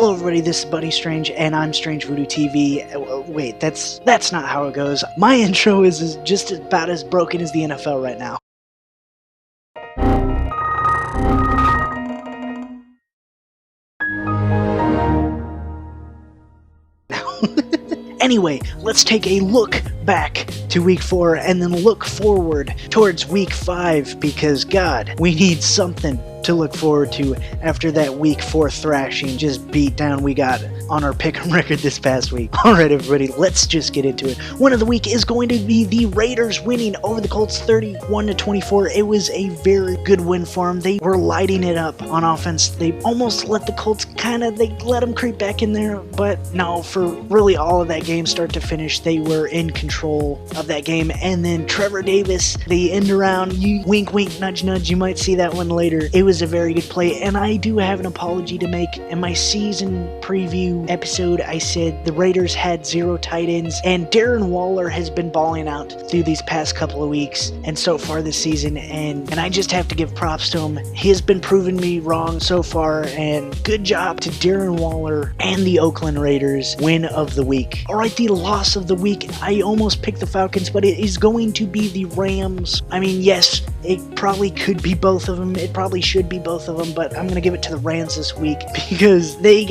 Hello everybody, this is Buddy Strange, and I'm StrangeVoodooTV. Wait, that's not how it goes. My intro is just about as broken as the NFL right now. Anyway, let's take a look back to week 4 and then look forward towards week 5 because, God, we need something to look forward to after that week 4 thrashing, just beat down we got on our pick'em record this past week. Alright everybody, let's just get into it. One of the week is going to be the Raiders winning over the Colts 31-24. It was a very good win for them. They were lighting it up on offense. They almost let the Colts they let them creep back in there, but no, for really all of that game start to finish, they were in control of that game. And then Trevor Davis, the end around, you wink wink nudge nudge, you might see that one later. It was a very good play, and I do have an apology to make. In my season preview episode, I said the Raiders had 0 tight ends, and Darren Waller has been balling out through these past couple of weeks and so far this season, and I just have to give props to him. He has been proving me wrong so far, and good job to Darren Waller and the Oakland Raiders. Win of the week. Alright, the loss of the week. I almost picked the Falcons, but it is going to be the Rams. I mean, yes, it probably could be both of them. It probably should be both of them, but I'm gonna give it to the Rams this week because they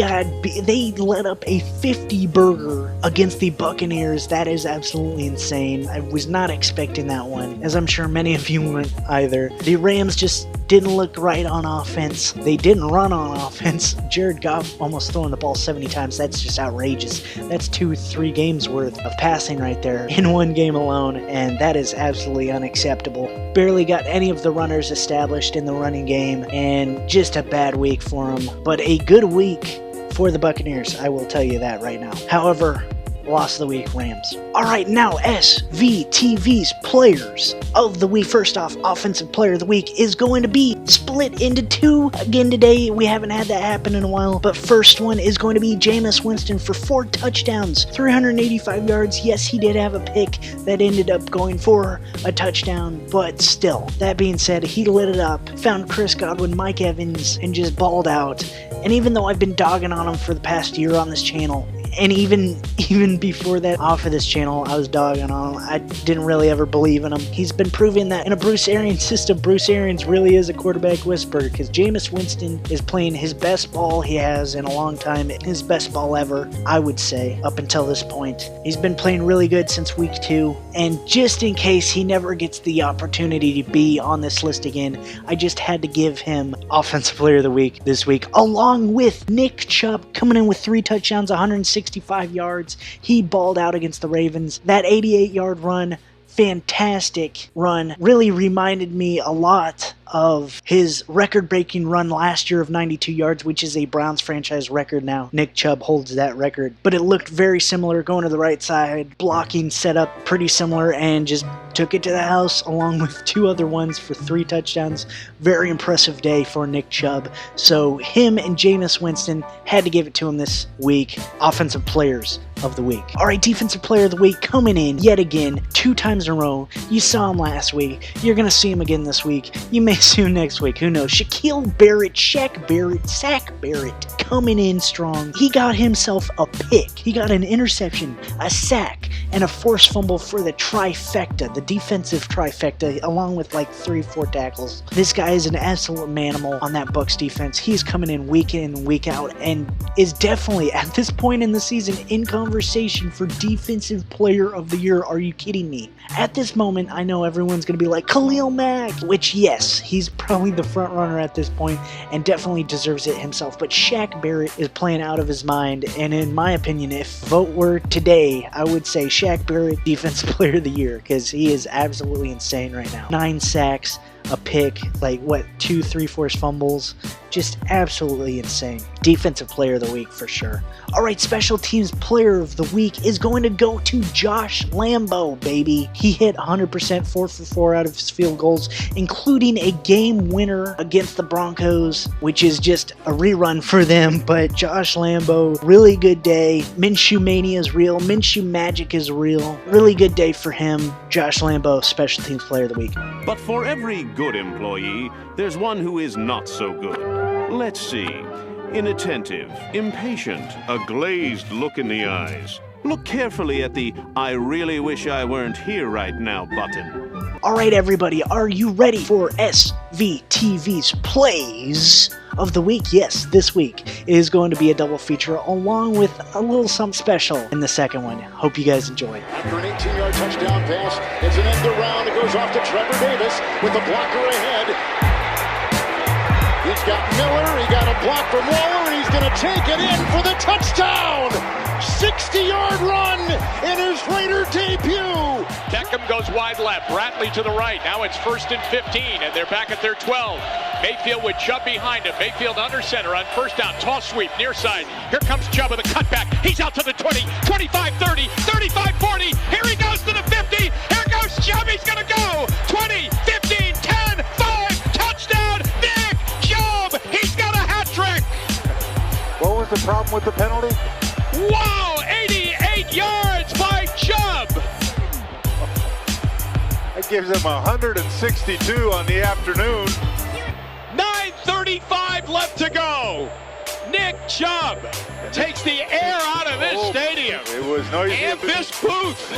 let up a 50 burger against the Buccaneers. That is absolutely insane. I was not expecting that one, as I'm sure many of you weren't either. The Rams just didn't look right on offense. They didn't run on offense. Jared Goff almost throwing the ball 70 times. That's just outrageous. That's 2-3 games worth of passing right there in one game alone, and that is absolutely unacceptable. Barely got any of the runners established in the running game, and just a bad week for them. But a good week for the Buccaneers, I will tell you that right now. However, loss of the week, Rams. Alright, now SVTV's players of the week. First off, offensive player of the week is going to be split into 2 again today. We haven't had that happen in a while, but first one is going to be Jameis Winston for 4 touchdowns, 385 yards. Yes, he did have a pick that ended up going for a touchdown, but still. That being said, he lit it up, found Chris Godwin, Mike Evans, and just balled out. And even though I've been dogging on him for the past year on this channel, and even before that off of this channel, I was dogging on him. I didn't really ever believe in him. He's been proving that in a Bruce Arians system, Bruce Arians really is a quarterback whisperer, because Jameis Winston is playing his best ball he has in a long time. His best ball ever, I would say, up until this point. He's been playing really good since week 2, and just in case he never gets the opportunity to be on this list again, I just had to give him Offensive Player of the Week this week, along with Nick Chubb coming in with 3 touchdowns, 165 yards. He balled out against the Ravens. That 88-yard run, fantastic run, really reminded me a lot of his record-breaking run last year of 92 yards, which is a Browns franchise record now. Nick Chubb holds that record. But it looked very similar, going to the right side, blocking setup pretty similar, and just took it to the house along with 2 other ones for 3 touchdowns. Very impressive day for Nick Chubb. So him and Jameis Winston, had to give it to him this week. Offensive players of the week. Alright, defensive player of the week coming in yet again 2 times in a row. You saw him last week. You're going to see him again this week. You may see him next week. Who knows? Shaq Barrett coming in strong. He got himself a pick. He got an interception, a sack, and a forced fumble for the trifecta, the defensive trifecta, along with like 3-4 tackles. This guy is an absolute manimal on that Bucs defense. He's coming in and week out, and is definitely, at this point in the season, in conversation for Defensive Player of the Year. Are you kidding me? At this moment, I know everyone's going to be like, Khalil Mack, which, yes, he's probably the front runner at this point and definitely deserves it himself, but Shaq Barrett is playing out of his mind, and in my opinion, if vote were today, I would say Shaq Barrett Defensive Player of the Year, because he is absolutely insane right now. 9 sacks, a pick, like what, 2, 3 forced fumbles, just absolutely insane. Defensive Player of the Week for sure. Alright, Special Teams Player of the Week is going to go to Josh Lambo, baby. He hit 100%, 4 for 4 out of his field goals, including a game winner against the Broncos, which is just a rerun for them, but Josh Lambo, really good day. Minshew Mania is real. Minshew Magic is real. Really good day for him. Josh Lambo, Special Teams Player of the Week. But for every good employee, there's one who is not so good. Let's see. inattentive, impatient, a glazed look in the eyes. Look carefully at the "I really wish I weren't here right now" button. Alright everybody, are you ready for SVTV's Plays of the Week? Yes, this week is going to be a double feature along with a little something special in the second one. Hope you guys enjoy. After an 18-yard touchdown pass, it's an end around. It goes off to Trevor Davis with a blocker ahead. He's got Miller, he got a block from Waller, and he's going to take it in for the touchdown! 60-yard run in his Raider debut! Beckham goes wide left, Bradley to the right. Now it's 1st and 15, and they're back at their 12. Mayfield with Chubb behind him. Mayfield under center on first down. Toss sweep, near side. Here comes Chubb with a cutback. He's out to the 20, 25, 30, 35, 40. Here he goes to the 50. Here goes Chubb. He's going to go. 20, 15, 10, 5. Touchdown, Nick Chubb. He's got a hat trick. What was the problem with the penalty? Wow, 88 yards by Chubb. That gives him 162 on the afternoon. 9:35 left to go. Nick Chubb takes the air out of this stadium. It was noisy. And this booth.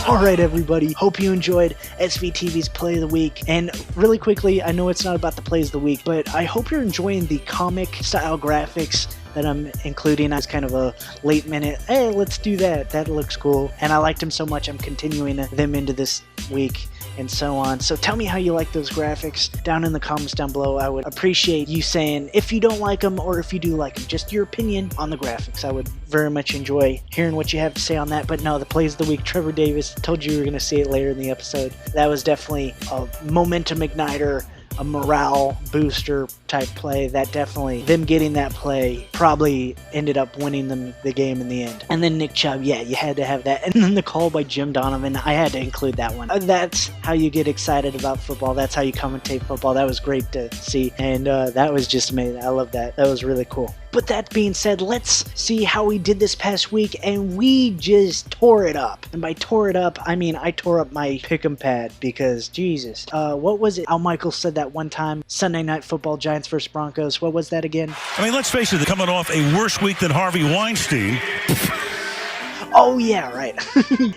Alright everybody, hope you enjoyed SVTV's Play of the Week. And really quickly, I know it's not about the Plays of the Week, but I hope you're enjoying the comic style graphics that I'm including as kind of a late minute, hey, let's do that, that looks cool. And I liked them so much, I'm continuing them into this week and so on. So tell me how you like those graphics down in the comments down below. I would appreciate you saying if you don't like them or if you do like them, just your opinion on the graphics. I would very much enjoy hearing what you have to say on that. But no, the Plays of the Week, Trevor Davis, told you we were going to see it later in the episode. That was definitely a momentum igniter, a morale booster type play. That definitely, them getting that play probably ended up winning them the game in the end. And then Nick Chubb, yeah, you had to have that. And then the call by Jim Donovan, I had to include that one. That's how you get excited about football. That's how you commentate football. That was great to see. And that was just amazing. I love that. That was really cool. But that being said, let's see how we did this past week, and we just tore it up. And by tore it up, I mean I tore up my pick'em pad because, Jesus. What was it? Al Michaels said that one time, Sunday Night Football, Giants versus Broncos. What was that again? I mean, let's face it, they're coming off a worse week than Harvey Weinstein. Oh, yeah, right.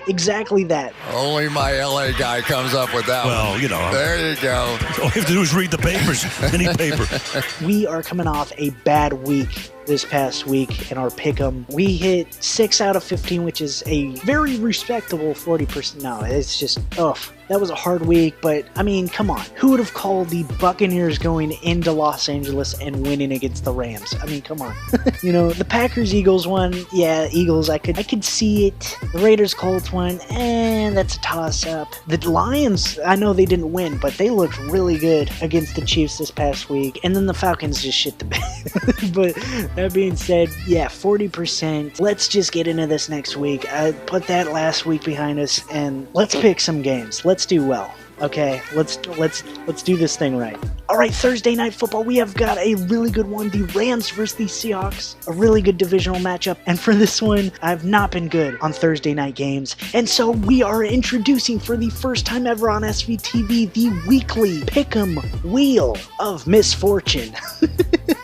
Exactly that. Only my LA guy comes up with that one. Well, you know. There you go. All you have to do is read the papers, any paper. We are coming off a bad week this past week in our pick'em. We hit 6 out of 15, which is a very respectable 40%. No, it's just, that was a hard week, but I mean, come on. Who would have called the Buccaneers going into Los Angeles and winning against the Rams? I mean, come on. You know, the Packers-Eagles one, yeah, Eagles, I could see it. The Raiders-Colts one, that's a toss-up. The Lions, I know they didn't win, but they looked really good against the Chiefs this past week. And then the Falcons just shit the bed. But that being said, yeah, 40%. Let's just get into this next week. Put that last week behind us, and let's pick some games. Let's do well. Okay, let's do this thing right. Alright, Thursday Night Football, we have got a really good one. The Rams versus the Seahawks. A really good divisional matchup. And for this one, I've not been good on Thursday night games. And so we are introducing for the first time ever on SVTV the weekly Pick'em Wheel of Misfortune.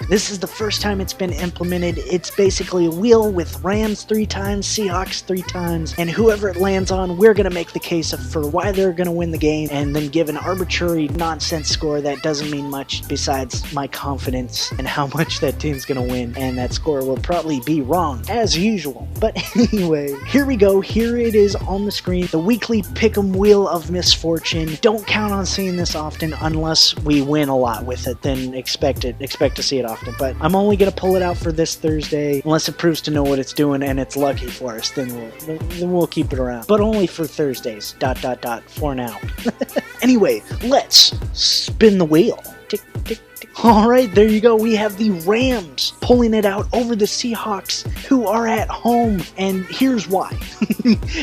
This is the first time it's been implemented. It's basically a wheel with Rams 3 times, Seahawks 3 times, and whoever it lands on, we're going to make the case for why they're going to win the game, and then give an arbitrary nonsense score that doesn't mean much besides my confidence and how much that team's going to win, and that score will probably be wrong, as usual. But anyway, here we go. Here it is on the screen, the weekly Pick'em Wheel of Misfortune. Don't count on seeing this often unless we win a lot with it, then expect to see it often. But I'm only going to pull it out for this Thursday unless it proves to know what it's doing and it's lucky for us, then we'll keep it around. But only for Thursdays, ... for now. Anyway, let's spin the wheel. Tick, tick, tick. Alright, there you go. We have the Rams pulling it out over the Seahawks, who are at home. And here's why.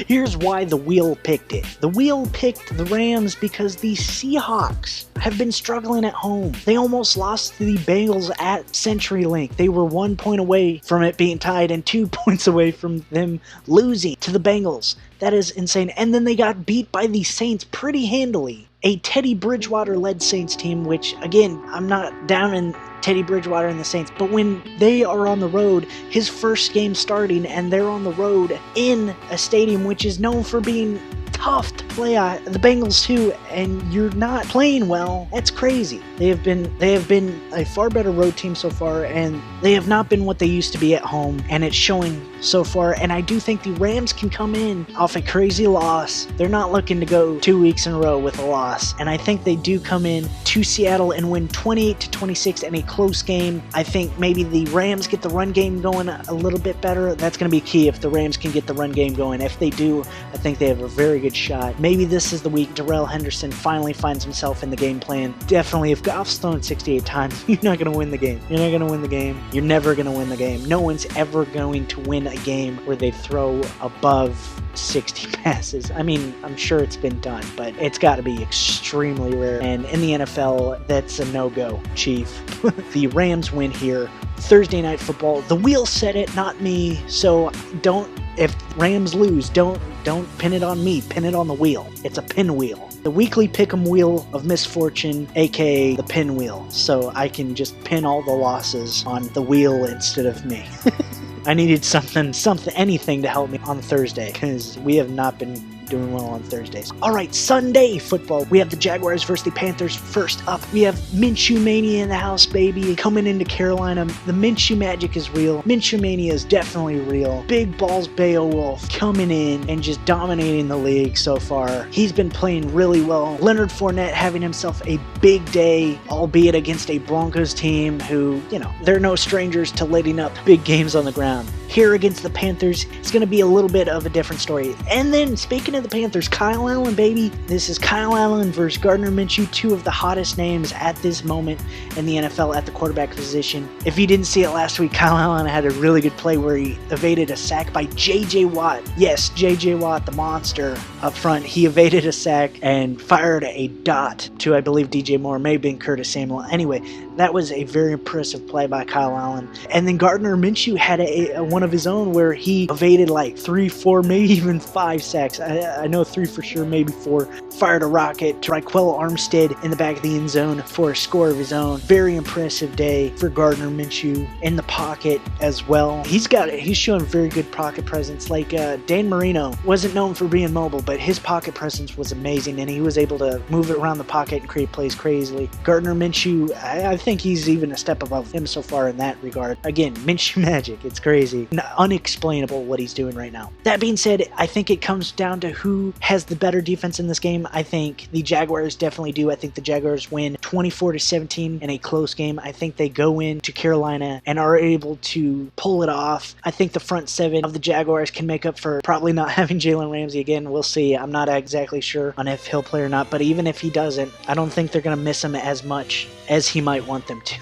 Here's why the wheel picked it. The wheel picked the Rams because the Seahawks have been struggling at home. They almost lost to the Bengals at CenturyLink. They were 1 point away from it being tied and 2 points away from them losing to the Bengals. That is insane. And then they got beat by the Saints pretty handily. a Teddy Bridgewater-led Saints team, which, again, I'm not down in Teddy Bridgewater and the Saints, but when they are on the road, his first game starting, and they're on the road in a stadium which is known for being tough to play at, the Bengals too, and you're not playing well, that's crazy. They have been a far better road team so far, and they have not been what they used to be at home, and it's showing so far. And I do think the Rams can come in off a crazy loss. They're not looking to go 2 weeks in a row with a loss, and I think they do come in to Seattle and win 28-26 in a close game. I think maybe the Rams get the run game going a little bit better. That's going to be key if the Rams can get the run game going. If they do, I think they have a very good shot. Maybe this is the week Darrell Henderson finally finds himself in the game plan. Definitely, if Goff's thrown 68 times, you're not going to win the game. You're not going to win the game. You're never going to win the game. No one's ever going to win a game where they throw above 60 passes. I mean, I'm sure it's been done, but it's got to be extremely rare. And in the NFL, that's a no-go, Chief. The Rams win here. Thursday Night Football. The wheel said it, not me. So if Rams lose, don't pin it on me. Pin it on the wheel. It's a pinwheel. The weekly pick'em wheel of misfortune, aka the pinwheel. So I can just pin all the losses on the wheel instead of me. I needed anything to help me on Thursday, because we have not been doing well on Thursdays. Alright, Sunday football. We have the Jaguars versus the Panthers first up. We have Minshew Mania in the house, baby. Coming into Carolina. The Minshew magic is real. Minshew Mania is definitely real. Big balls Beowulf coming in and just dominating the league so far. He's been playing really well. Leonard Fournette having himself a big day, albeit against a Broncos team who, they're no strangers to lighting up big games on the ground. Here against the Panthers, it's going to be a little bit of a different story. And then, speaking of the Panthers, Kyle Allen, baby. This is Kyle Allen versus Gardner Minshew, two of the hottest names at this moment in the NFL at the quarterback position. If you didn't see it last week, Kyle Allen had a really good play where he evaded a sack by J.J. Watt. Yes, J.J. Watt, the monster up front. He evaded a sack and fired a dot to, I believe, DJ Moore. May have been Curtis Samuel. Anyway, that was a very impressive play by Kyle Allen. And then Gardner Minshew had one of his own where he evaded like 3, 4, maybe even 5 sacks. I know 3 for sure, maybe 4. Fired a rocket to Raquel Armstead in the back of the end zone for a score of his own. Very impressive day for Gardner Minshew in the pocket as well. He's showing very good pocket presence. Like Dan Marino wasn't known for being mobile, but his pocket presence was amazing, and he was able to move it around the pocket and create plays crazily. Gardner Minshew, I think he's even a step above him so far in that regard. Again, Minshew magic. It's crazy. Unexplainable what he's doing right now. That being said, I think it comes down to who has the better defense in this game. I think the Jaguars definitely do. I think the Jaguars win 24-17 in a close game. I think they go into Carolina and are able to pull it off. I think the front seven of the Jaguars can make up for probably not having Jalen Ramsey again. We'll see. I'm not exactly sure on if he'll play or not, but even if he doesn't, I don't think they're going to miss him as much as he might want them to.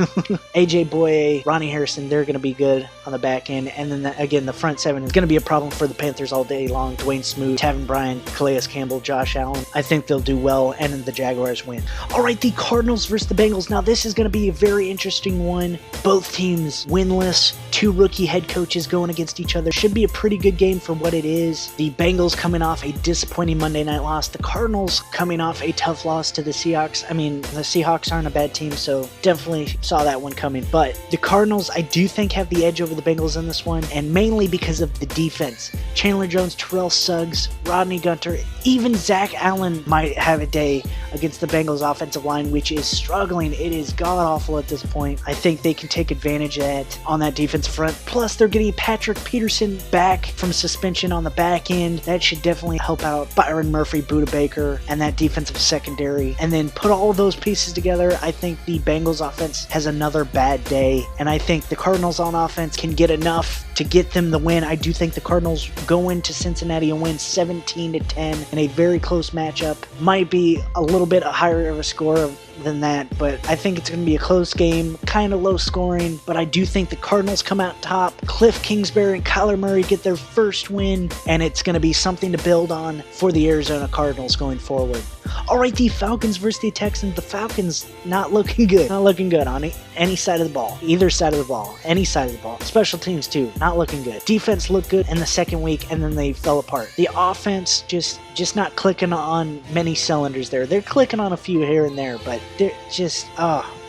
AJ Boye, Ronnie Harrison, they're going to be good on the back end. And then, again, the front seven is going to be a problem for the Panthers all day long. Dwayne Smoot, Tavin Bryan, Calais Campbell, Josh Allen. I think they'll do well, and then the Jaguars win. All right, the Cardinals versus the Bengals. Now, this is going to be a very interesting one. Both teams winless. 2 rookie head coaches going against each other. Should be a pretty good game for what it is. The Bengals coming off a disappointing Monday night loss. The Cardinals coming off a tough loss to the Seahawks. I mean, the Seahawks aren't a bad team, so definitely saw that one coming. But the Cardinals, I do think, have the edge over the Bengals in this one, and mainly because of the defense. Chandler Jones, Terrell Suggs, Rodney Gunter, even Zach Allen might have a day against the Bengals offensive line, which is struggling. It is god-awful at this point. I think they can take advantage of that on that defense front. Plus, they're getting Patrick Peterson back from suspension on the back end. That should definitely help out Byron Murphy, Budda Baker, and that defensive secondary. And then put all of those pieces together, I think the Bengals offense has another bad day. And I think the Cardinals on offense can get enough to get them the win. I do think the Cardinals go into Cincinnati and win 17-10 in a very close matchup. Might be a little bit higher of a score than that, but I think it's going to be a close game, kind of low scoring, but I do think the Cardinals come out top. Cliff Kingsbury and Kyler Murray get their first win, and it's going to be something to build on for the Arizona Cardinals going forward. All right, the Falcons versus the Texans. The Falcons not looking good. Not looking good on any side of the ball. Either side of the ball. Any side of the ball. Special teams too. Not looking good. Defense looked good in the second week, and then they fell apart. The offense just just not clicking on many cylinders there. They're clicking on a few here and there, but they're just,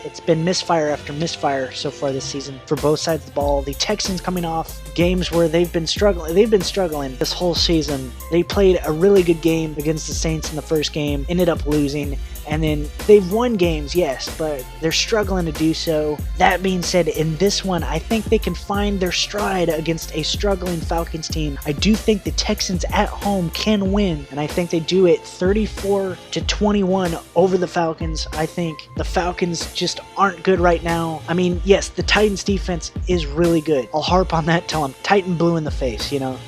it's been misfire after misfire so far this season for both sides of the ball. The Texans coming off games where they've been struggling. They've been struggling this whole season. They played a really good game against the Saints in the first game, ended up losing. And then they've won games, yes, but they're struggling to do so. That being said, in this one, I think they can find their stride against a struggling Falcons team. I do think the Texans at home can win, and I think they do it 34-21 over the Falcons. I think the Falcons just aren't good right now. I mean, yes, the Titans defense is really good. I'll harp on that till I'm Titan blue in the face, you know.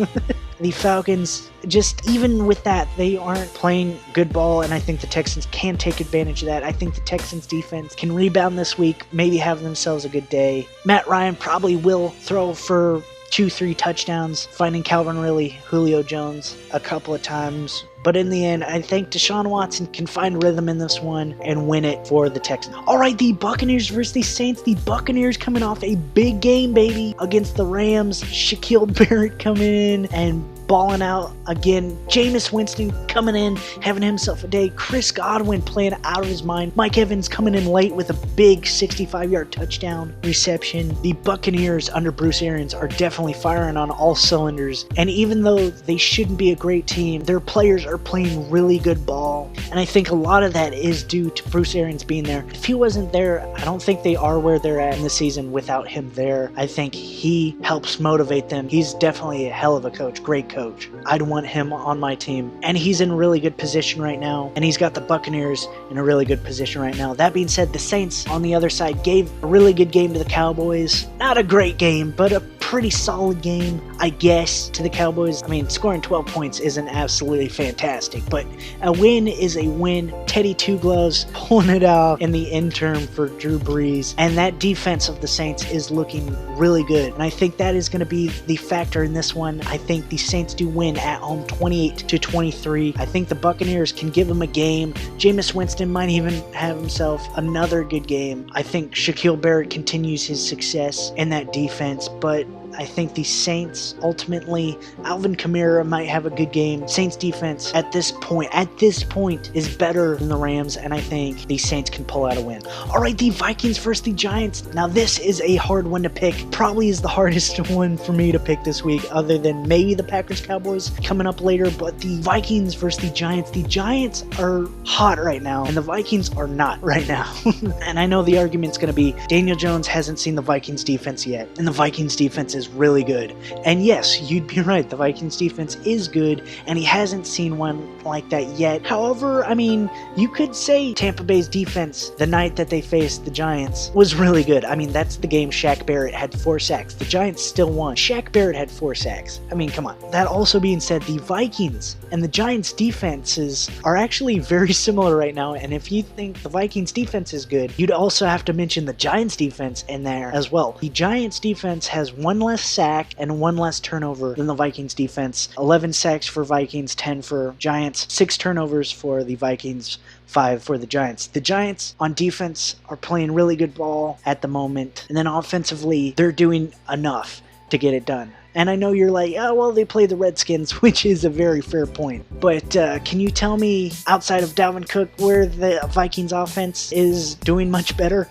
The Falcons, just even with that, they aren't playing good ball, and I think the Texans can take advantage of that. I think the Texans defense can rebound this week, maybe have themselves a good day. Matt Ryan probably will throw for 2-3 touchdowns, finding Calvin Ridley, Julio Jones a couple of times. But in the end, I think Deshaun Watson can find rhythm in this one and win it for the Texans. All right, the Buccaneers versus the Saints. The Buccaneers coming off a big game, baby, against the Rams. Shaquille Barrett coming in and balling out again. Jameis Winston coming in, having himself a day. Chris Godwin playing out of his mind. Mike Evans coming in late with a big 65-yard touchdown reception. The Buccaneers under Bruce Arians are definitely firing on all cylinders. And even though they shouldn't be a great team, their players are playing really good ball. And I think a lot of that is due to Bruce Arians being there. If he wasn't there, I don't think they are where they're at in the season without him there. I think he helps motivate them. He's definitely a hell of a coach, great coach. I'd want him on my team. And he's in a really good position right now. And he's got the Buccaneers in a really good position right now. That being said, the Saints on the other side gave a really good game to the Cowboys. Not a great game, but a pretty solid game, I guess, to the Cowboys. I mean, scoring 12 points isn't absolutely fantastic, but a win is a win. Teddy Two Gloves pulling it out in the interim for Drew Brees. And that defense of the Saints is looking really good. And I think that is going to be the factor in this one. I think the Saints do win at home 28-23. I think the Buccaneers can give them a game. Jameis Winston might even have himself another good game. I think Shaquille Barrett continues his success in that defense, but I think the Saints ultimately, Alvin Kamara might have a good game. Saints defense at this point is better than the Rams, and I think the Saints can pull out a win. All right, the Vikings versus the Giants. Now this is a hard one to pick. Probably is the hardest one for me to pick this week, other than maybe the Packers Cowboys coming up later, but the Vikings versus the Giants. The Giants are hot right now, and the Vikings are not right now. And I know the argument's going to be Daniel Jones hasn't seen the Vikings defense yet, and the Vikings defense is really good. And yes, you'd be right, the Vikings defense is good, and he hasn't seen one like that yet. However, I mean, you could say Tampa Bay's defense the night that they faced the Giants was really good. I mean, that's the game Shaq Barrett had 4 sacks. The Giants still won. Shaq Barrett had 4 sacks. I mean, come on. That also being said, the Vikings and the Giants defenses are actually very similar right now, and if you think the Vikings defense is good, you'd also have to mention the Giants defense in there as well. The Giants defense has 1 less sack and 1 less turnover than the Vikings defense. 11 sacks for Vikings, 10 for Giants, 6 turnovers for the Vikings, 5 for the Giants. The Giants on defense are playing really good ball at the moment, and then offensively, they're doing enough to get it done. And I know you're like, oh, well, they play the Redskins, which is a very fair point. But can you tell me, outside of Dalvin Cook, where the Vikings offense is doing much better?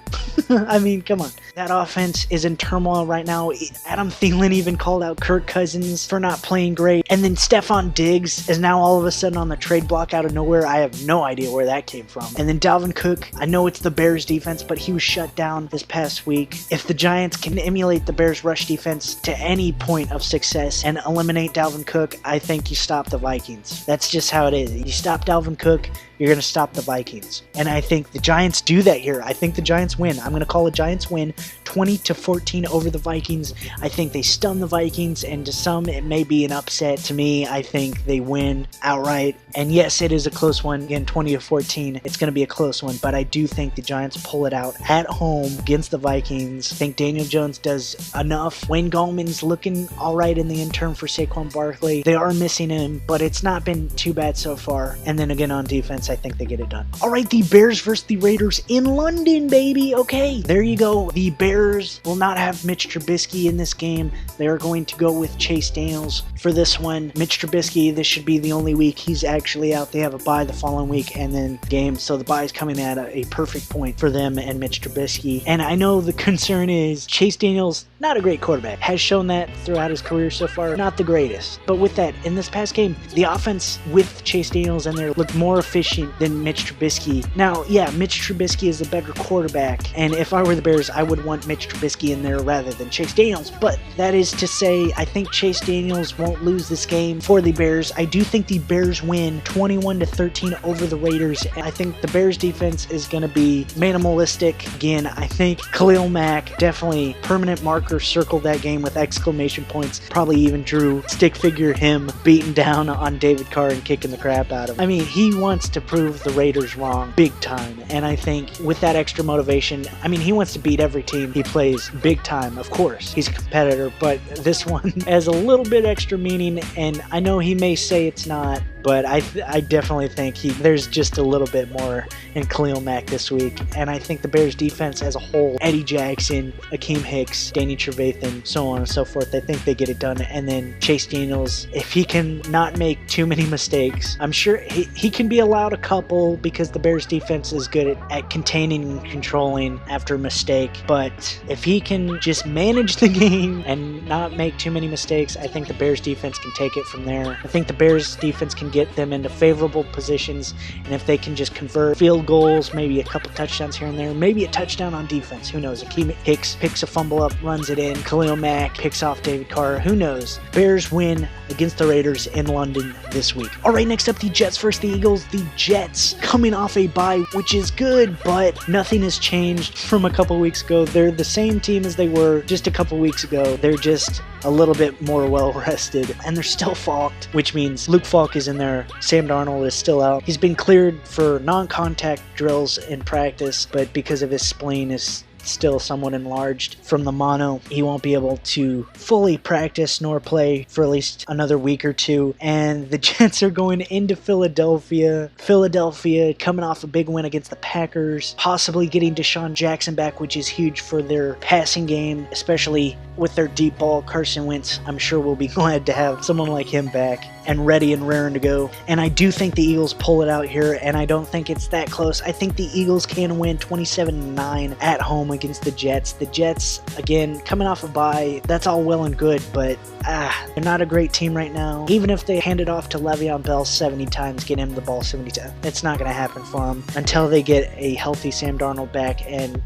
I mean, come on. That offense is in turmoil right now. Adam Thielen even called out Kirk Cousins for not playing great. And then Stephon Diggs is now all of a sudden on the trade block out of nowhere. I have no idea where that came from. And then Dalvin Cook, I know it's the Bears defense, but he was shut down this past week. If the Giants can emulate the Bears rush defense to any point of success and eliminate Dalvin Cook, I think you stop the Vikings. That's just how it is. You stop Dalvin Cook, you're going to stop the Vikings. And I think the Giants do that here. I think the Giants win. I'm going to call a Giants win 20-14 over the Vikings. I think they stun the Vikings, and to some it may be an upset. To me, I think they win outright. And yes, it is a close one. Again, 20-14. It's going to be a close one, but I do think the Giants pull it out at home against the Vikings. I think Daniel Jones does enough. Wayne Gallman's looking all right in the interim for Saquon Barkley. They are missing him, but it's not been too bad so far. And then again on defense, I think they get it done. All right, the Bears versus the Raiders in London, baby. Okay, there you go. The Bears will not have Mitch Trubisky in this game. They are going to go with Chase Daniels for this one. Mitch Trubisky, this should be the only week he's actually out. They have a bye the following week and then game, so the bye is coming at a perfect point for them and Mitch Trubisky. And I know the concern is Chase Daniels, not a great quarterback, has shown that throughout his career so far, not the greatest. But with that, in this past game, the offense with Chase Daniels in there looked more efficient than Mitch Trubisky. Now, yeah, Mitch Trubisky is a better quarterback, and if I were the Bears, I would want Mitch Trubisky in there rather than Chase Daniels. But that is to say, I think Chase Daniels won't lose this game for the Bears. I do think the Bears win 21-13 over the Raiders. I think the Bears defense is going to be minimalistic. Again, I think Khalil Mack definitely permanent marker circled that game with exclamation points. Probably even drew stick figure him beating down on David Carr and kicking the crap out of him. I mean, he wants to prove the Raiders wrong big time. And I think with that extra motivation, I mean, he wants to beat every team he plays big time. Of course, he's a competitor, but this one has a little bit extra meaning. And I know he may say it's not, but I definitely think there's just a little bit more in Khalil Mack this week. And I think the Bears defense as a whole, Eddie Jackson, Akeem Hicks, Danny Trevathan, so on and so forth, I think they get it done. And then Chase Daniels, if he can not make too many mistakes, I'm sure he can be allowed a couple because the Bears defense is good at containing and controlling after a mistake. But if he can just manage the game and not make too many mistakes, I think the Bears defense can take it from there. I think the Bears defense can get them into favorable positions, and if they can just convert field goals, maybe a couple touchdowns here and there, maybe a touchdown on defense, who knows? Akeem Hicks picks a fumble up, runs it in, Khalil Mack picks off David Carr, who knows? Bears win against the Raiders in London this week. All right, next up, the Jets versus the Eagles. The Jets coming off a bye, which is good, but nothing has changed from a couple weeks ago. They're the same team as they were just a couple weeks ago. They're just a little bit more well-rested, and they're still Falked, which means Luke Falk is in there. Sam Darnold is still out. He's been cleared for non-contact drills in practice, but because of his spleen is still somewhat enlarged from the mono, he won't be able to fully practice nor play for at least another week or two. And the Jets are going into Philadelphia. Philadelphia coming off a big win against the Packers, possibly getting Deshaun Jackson back, which is huge for their passing game, especially with their deep ball. Carson Wentz, I'm sure, will be glad to have someone like him back and ready and raring to go. And I do think the Eagles pull it out here, and I don't think it's that close. I think the Eagles can win 27-9 at home against the Jets. The Jets, again, coming off a bye, that's all well and good, but they're not a great team right now. Even if they hand it off to Le'Veon Bell 70 times, get him the ball 70 times, it's not going to happen for them until they get a healthy Sam Darnold back and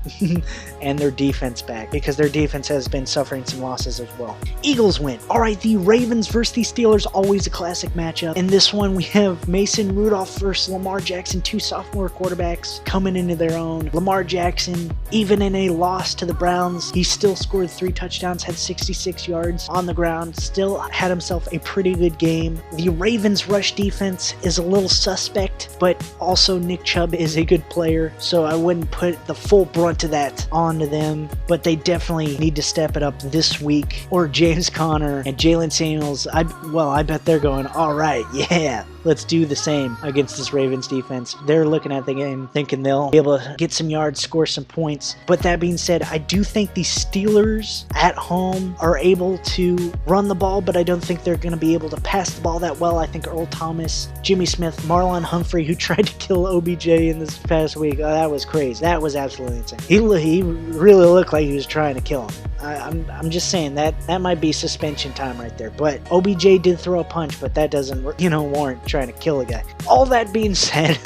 and their defense back, because their defense has been suffering some losses as well. Eagles win. All right, the Ravens versus the Steelers, always a classic matchup. In this one, we have Mason Rudolph versus Lamar Jackson, two sophomore quarterbacks coming into their own. Lamar Jackson, even in a loss to the Browns, he still scored 3 touchdowns, had 66 yards on the ground, still had himself a pretty good game. The Ravens' rush defense is a little suspect, but also Nick Chubb is a good player, so I wouldn't put the full brunt of that onto them, but they definitely need to step it up this week, or James Conner and Jalen Samuels. I bet they're going, all right, yeah, let's do the same against this Ravens defense. They're looking at the game thinking they'll be able to get some yards, score some points. But that being said, I do think the Steelers at home are able to run the ball, but I don't think they're going to be able to pass the ball that well. I think Earl Thomas, Jimmy Smith, Marlon Humphrey, who tried to kill OBJ in this past week, that was crazy. That was absolutely insane. He really looked like he was trying to kill him. I'm just saying that might be suspension time right there. But OBJ did throw a punch, but that doesn't, warrant trying to kill a guy. All that being said,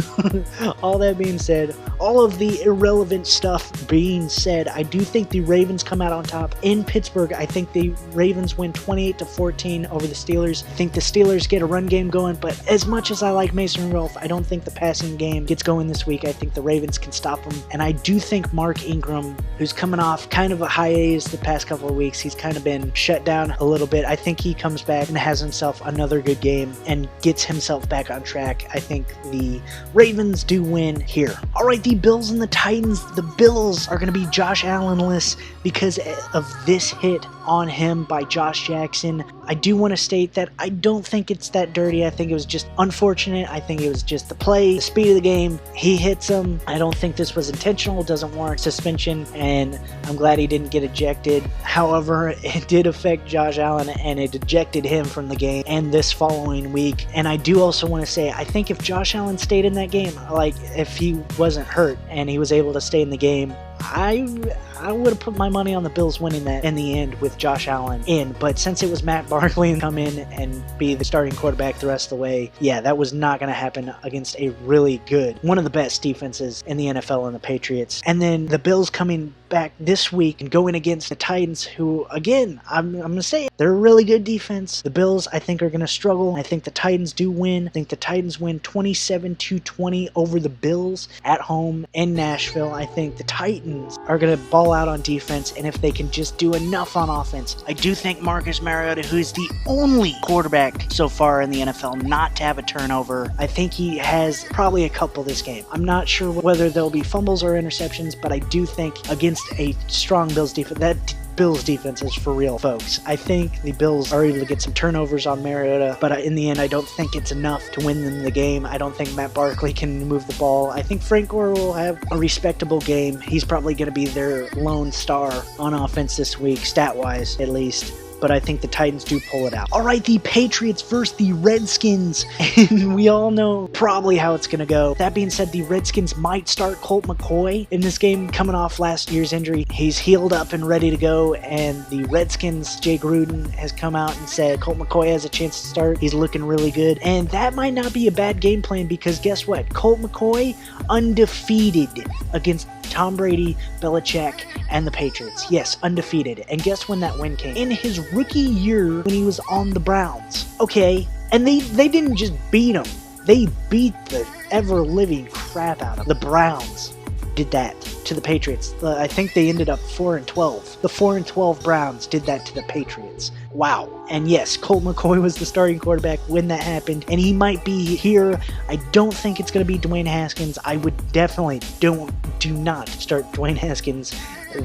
all of the irrelevant stuff being said, I do think the Ravens come out on top in Pittsburgh. I think the Ravens win 28-14 over the Steelers. I think the Steelers get a run game going, but as much as I like Mason Rudolph, I don't think the passing game gets going this week. I think the Ravens can stop them, and I do think Mark Ingram, who's coming off kind of a hiatus the past couple of weeks, he's kind of been shut down a little bit. I think he comes back and has himself another good game and gets himself back on track. I think the Ravens do win here. All right, the Bills and the Titans. The Bills are going to be Josh Allen-less because of this hit on him by Josh Jackson. I do want to state that I don't think it's that dirty. I think it was just unfortunate. I think it was just the play, the speed of the game. He hits him. I don't think this was intentional. It doesn't warrant suspension, and I'm glad he didn't get ejected. However, it did affect Josh Allen, and it ejected him from the game and this following week. And I do also want to say, I think if Josh Allen stayed in that game, like if he wasn't hurt and he was able to stay in the game, I would have put my money on the Bills winning that in the end with Josh Allen in. But since it was Matt Barkley come in and be the starting quarterback the rest of the way, yeah, that was not going to happen against a really good, one of the best defenses in the NFL and the Patriots. And then the Bills coming back this week and going against the Titans, who, again, I'm going to say it, they're a really good defense. The Bills, I think, are going to struggle. I think the Titans do win. I think the Titans win 27-20 over the Bills at home in Nashville. I think the Titans are going to ball out on defense, and if they can just do enough on offense. I do think Marcus Mariota, who is the only quarterback so far in the NFL not to have a turnover, I think he has probably a couple this game. I'm not sure whether there'll be fumbles or interceptions, but I do think against a strong Bills defense, that Bills defense is for real, folks. I think the Bills are able to get some turnovers on Mariota, but in the end, I don't think it's enough to win them the game. I don't think Matt Barkley can move the ball. I think Frank Gore will have a respectable game. He's probably going to be their lone star on offense this week, stat-wise at least. But I think the Titans do pull it out. All right, the Patriots versus the Redskins. And we all know probably how it's going to go. That being said, the Redskins might start Colt McCoy in this game coming off last year's injury. He's healed up and ready to go. And the Redskins, Jay Gruden, has come out and said Colt McCoy has a chance to start. He's looking really good. And that might not be a bad game plan because guess what? Colt McCoy undefeated against Tom Brady, Belichick, and the Patriots. Yes, undefeated. And guess when that win came? In his rookie year when he was on the Browns. Okay, and they didn't just beat him. They beat the ever-living crap out of him. The Browns did that to the Patriots. I think they ended up 4-12. The 4-12 Browns did that to the Patriots. Wow. And yes, Colt McCoy was the starting quarterback when that happened, and he might be here. I don't think it's going to be Dwayne Haskins. I would definitely do not start Dwayne Haskins.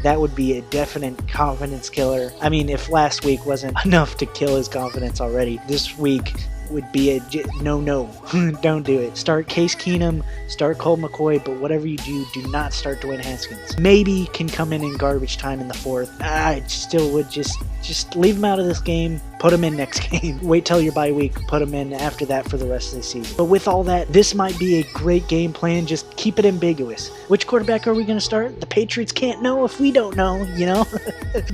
That would be a definite confidence killer. I mean, if last week wasn't enough to kill his confidence already, this week would be a no. Don't do it. Start Case Keenum, start Colt McCoy, but whatever you do not start Dwayne Haskins. Maybe can come in garbage time in the fourth. I still would just leave him out of this game. Put him in next game. Wait till your bye week. Put him in after that for the rest of the season. But with all that, this might be a great game plan. Just keep it ambiguous. Which quarterback are we going to start? The Patriots can't know if we don't know, you know?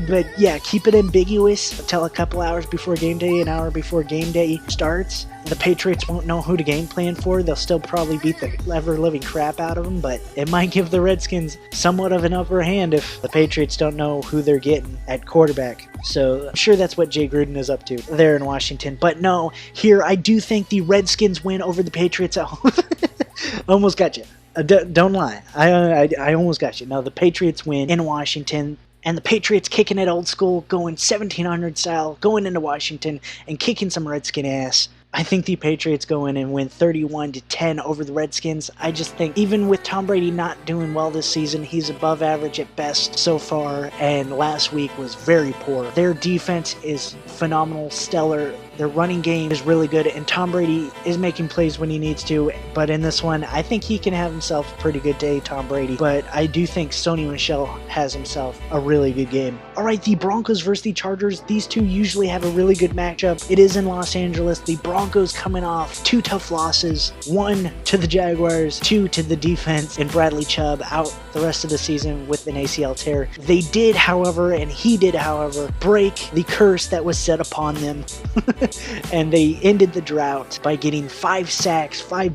But yeah, keep it ambiguous until a couple hours before game day, an hour before game day starts. The Patriots won't know who to game plan for. They'll still probably beat the ever-living crap out of them, but it might give the Redskins somewhat of an upper hand if the Patriots don't know who they're getting at quarterback. So I'm sure that's what Jay Gruden is up to there in Washington. But no, here I do think the Redskins win over the Patriots at home. Almost got you. Don't lie. I almost got you. No, the Patriots win in Washington. And the Patriots kicking it old school, going 1700 style, going into Washington and kicking some Redskin ass. I think the Patriots go in and win 31-10 over the Redskins. I just think even with Tom Brady not doing well this season, he's above average at best so far, and last week was very poor. Their defense is phenomenal, stellar. Their running game is really good, and Tom Brady is making plays when he needs to, but in this one, I think he can have himself a pretty good day, Tom Brady, but I do think Sony Michel has himself a really good game. All right, the Broncos versus the Chargers. These two usually have a really good matchup. It is in Los Angeles. The Broncos coming off two tough losses, one to the Jaguars, two to the defense, and Bradley Chubb out the rest of the season with an ACL tear. They did, however, and he did, however, break the curse that was set upon them. And they ended the drought by getting 5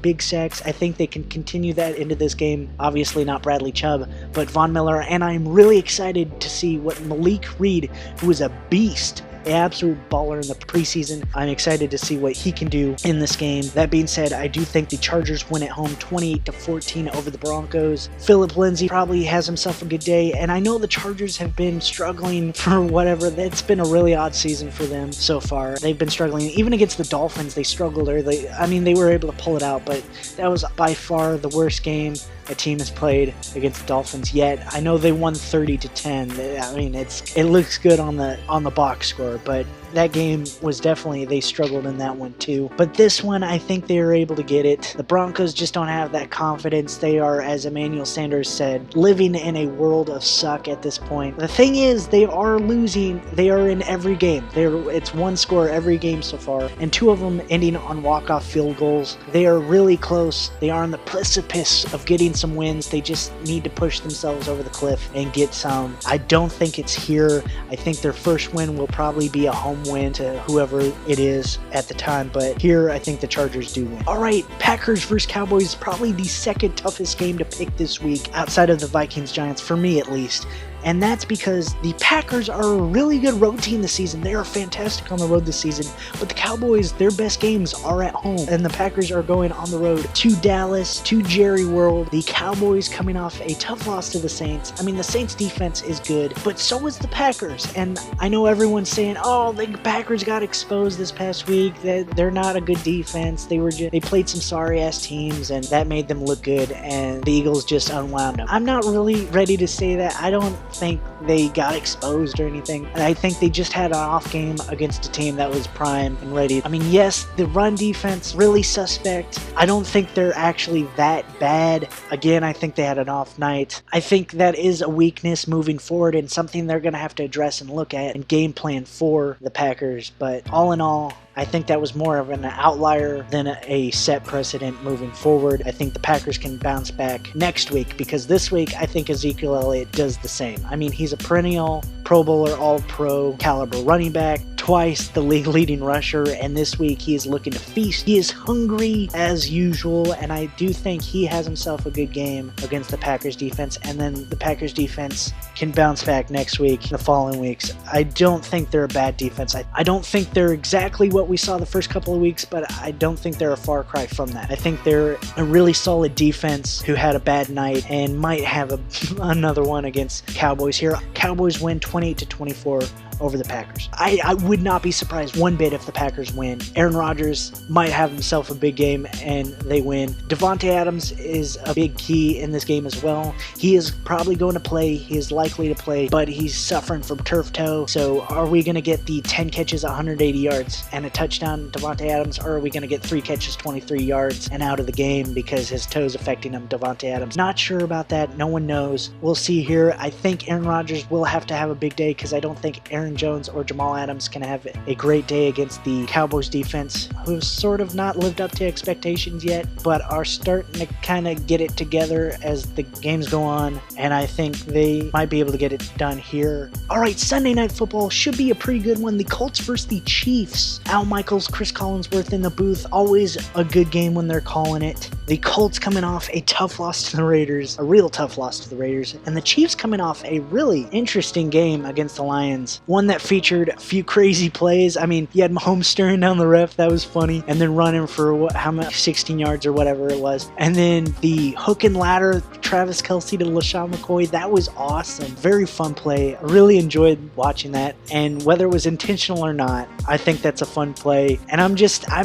big sacks. I think they can continue that into this game. Obviously not Bradley Chubb, but Von Miller. And I'm really excited to see what Malik Reed, who is a beast, an absolute baller in the preseason. I'm excited to see what he can do in this game. That being said, I do think the Chargers win at home 28-14 over the Broncos. Phillip Lindsay probably has himself a good day, and I know the Chargers have been struggling for whatever. It's been a really odd season for them so far. They've been struggling. Even against the Dolphins, they struggled early. I mean, they were able to pull it out, but that was by far the worst game a team has played against the Dolphins yet. I know they won 30-10. I mean, it looks good on the box score, but that game was definitely, they struggled in that one too. But this one, I think they were able to get it. The Broncos just don't have that confidence. They are, as Emmanuel Sanders said, living in a world of suck at this point. The thing is, they are losing. They are in every game. It's one score every game so far, and 2 of them ending on walk-off field goals. They are really close. They are on the precipice of getting some wins. They just need to push themselves over the cliff and get some. I don't think it's here. I think their first win will probably be a home win to whoever it is at the time, but here I think the Chargers do win. All right, Packers versus Cowboys is probably the second toughest game to pick this week outside of the Vikings Giants, for me at least. And that's because the Packers are a really good road team this season. They are fantastic on the road this season. But the Cowboys, their best games are at home. And the Packers are going on the road to Dallas, to Jerry World. The Cowboys coming off a tough loss to the Saints. I mean, the Saints defense is good, but so is the Packers. And I know everyone's saying, oh, the Packers got exposed this past week. They're not a good defense. They played some sorry-ass teams, and that made them look good. And the Eagles just unwound them. I'm not really ready to say that. I don't think they got exposed or anything. And I think they just had an off game against a team that was prime and ready. I mean, yes, the run defense, really suspect. I don't think they're actually that bad. Again, I think they had an off night. I think that is a weakness moving forward and something they're going to have to address and look at and game plan for the Packers. But all in all, I think that was more of an outlier than a set precedent moving forward. I think the Packers can bounce back next week, because this week I think Ezekiel Elliott does the same. I mean, he's a perennial Pro Bowler, All-Pro caliber running back, twice the league leading rusher, and this week he is looking to feast. He is hungry as usual, and I do think he has himself a good game against the Packers defense, and then the Packers defense can bounce back next week, the following weeks. I don't think they're a bad defense. I don't think they're exactly what we saw the first couple of weeks, but I don't think they're a far cry from that. I think they're a really solid defense who had a bad night and might have another one against Cowboys here. Cowboys win 28-24 over the Packers. I would not be surprised one bit if the Packers win. Aaron Rodgers might have himself a big game and they win. Devontae Adams is a big key in this game as well. He is probably going to play. He is likely to play, but he's suffering from turf toe. So are we going to get the 10 catches, 180 yards and a touchdown, Devontae Adams, or are we going to get 3 catches, 23 yards and out of the game because his toe's affecting him, Devontae Adams? Not sure about that. No one knows. We'll see here. I think Aaron Rodgers will have to have a big day because I don't think Aaron Jones or Jamal Adams can have a great day against the Cowboys defense, who've sort of not lived up to expectations yet, but are starting to kind of get it together as the games go on, and I think they might be able to get it done here. Alright, Sunday Night Football should be a pretty good one. The Colts versus the Chiefs. Al Michaels, Chris Collinsworth in the booth. Always a good game when they're calling it. The Colts coming off a tough loss to the Raiders, a real tough loss to the Raiders, and the Chiefs coming off a really interesting game against the Lions. One that featured a few crazy plays. I mean, you had Mahomes staring down the ref, that was funny, and then running for how much, 16 yards or whatever it was. And then the hook and ladder, Travis Kelce to LaShawn McCoy, that was awesome. Very fun play. I really enjoyed watching that, and whether it was intentional or not, I think that's a fun play. And I'm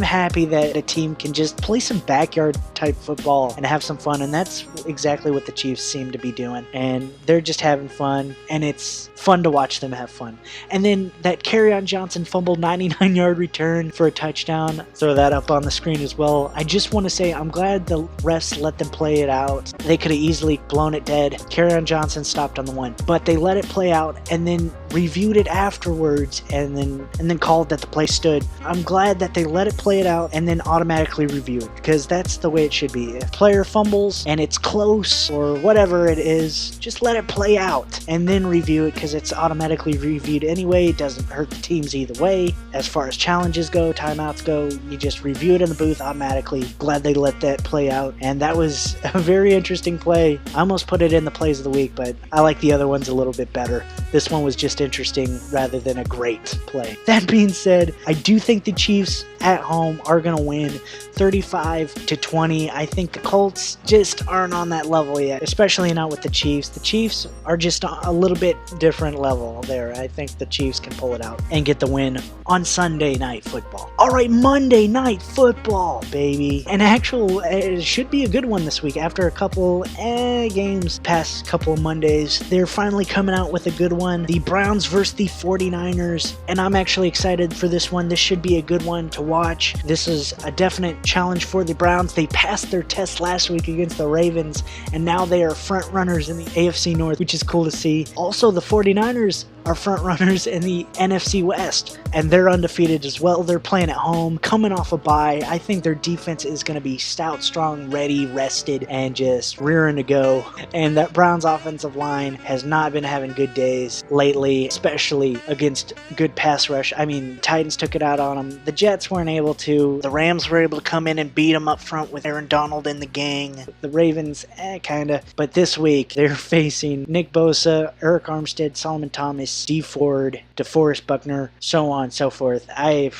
happy that a team can just play some backyard type football and have some fun, and that's exactly what the Chiefs seem to be doing. And they're just having fun, and it's fun to watch them have fun. And then that Kerryon Johnson fumbled 99-yard return for a touchdown. Throw that up on the screen as well. I just want to say I'm glad the refs let them play it out. They could have easily blown it dead. Kerryon Johnson stopped on the one, but they let it play out and then reviewed it afterwards and then called that the play stood. I'm glad that they let it play it out and then automatically review it, because that's the way it should be. If a player fumbles and it's close or whatever it is, just let it play out and then review it, because it's automatically reviewed anyway. It doesn't hurt the teams either way. As far as challenges go, timeouts go, you just review it in the booth automatically. Glad they let that play out, and that was a very interesting play. I almost put it in the plays of the week, but I like the other ones a little bit better. This one was just interesting rather than a great play. That being said, I do think the Chiefs at home are going to win 35-20. I think the Colts just aren't on that level yet, especially not with the Chiefs. The Chiefs are just a little bit different level there. I think the Chiefs can pull it out and get the win on Sunday Night Football. All right, Monday Night Football, baby. It should be a good one this week. After a couple games past couple of Mondays, they're finally coming out with a good one. The Browns versus the 49ers, and I'm actually excited for this one. This should be a good one to watch. This is a definite challenge for the Browns. They passed their test last week against the Ravens, and now they are front runners in the AFC North, which is cool to see. Also, the 49ers are front runners in the NFC West, and they're undefeated as well. They're playing at home, coming off a bye. I think their defense is going to be stout, strong, ready, rested, and just rearing to go. And that Browns offensive line has not been having good days lately, especially against good pass rush. I mean, Titans took it out on them. The Jets weren't able to. The Rams were able to come in and beat them up front with Aaron Donald and the gang. The Ravens, kinda. But this week, they're facing Nick Bosa, Eric Armstead, Solomon Thomas, Steve Ford, DeForest Buckner, so on and so forth. I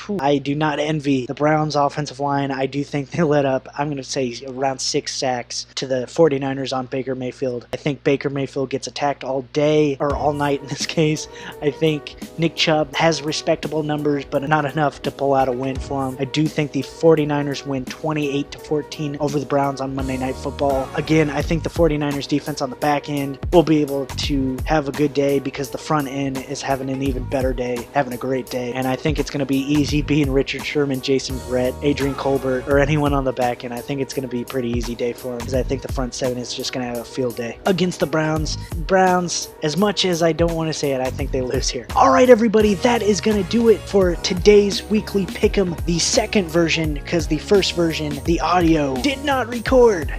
do not envy the Browns offensive line. I do think they let up, I'm going to say, around 6 sacks to the 49ers on Baker Mayfield. I think Baker Mayfield gets attacked all day, or all night in this case. I think Nick Chubb has respectable numbers, but not enough to pull out a win for him. I do think the 49ers win 28-14 over the Browns on Monday Night Football. Again, I think the 49ers defense on the back end will be able to have a good day because the front end is having an even better day, having a great day. And I think it's going to be easy being Richard Sherman, Jason Verrett, Adrian Colbert, or anyone on the back end. I think it's going to be a pretty easy day for him because I think the front seven is just going to have a field day against the Browns. Browns, as much as I don't want to say it, I think they lose here. All right, everybody, that is going to do it for today's weekly pick'em, the second version, because the first version, the audio, did not record.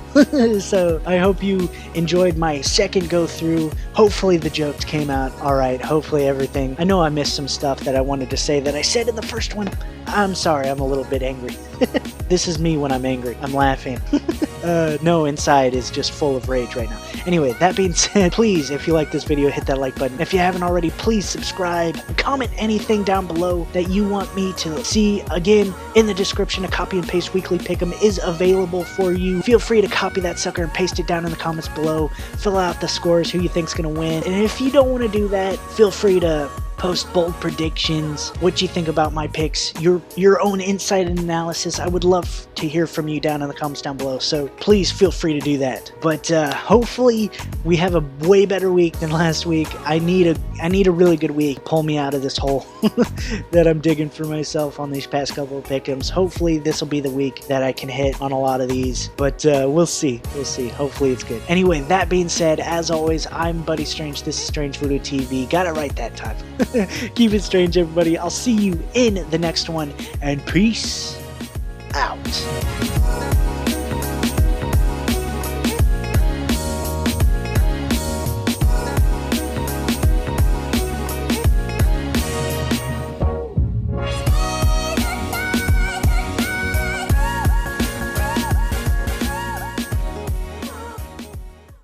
So I hope you enjoyed my second go through. Hopefully the jokes came out all right. Hopefully everything. I know I missed some stuff that I wanted to say that I said in the first one. I'm sorry, I'm a little bit angry. This is me when I'm angry. I'm laughing. No, inside is just full of rage right now. Anyway, that being said, please, if you like this video, hit that like button. If you haven't already, please subscribe. Comment anything down below that you want me to see. Again, in the description, a copy and paste weekly pick'em is available for you. Feel free to copy that sucker and paste it down in the comments below. Fill out the scores, who you think's gonna win. And if you don't want to do that, feel free to post bold predictions, what you think about my picks, your own insight and analysis. I would love to hear from you down in the comments down below, so please feel free to do that. But hopefully we have a way better week than last week. I need a really good week. Pull me out of this hole that I'm digging for myself on these past couple of pick'ems. Hopefully this will be the week that I can hit on a lot of these, but we'll see. Hopefully it's good. Anyway, that being said, as always, I'm Buddy Strange. This is StrangeVoodooTV. Got it right that time. Keep it strange, everybody. I'll see you in the next one, and peace out.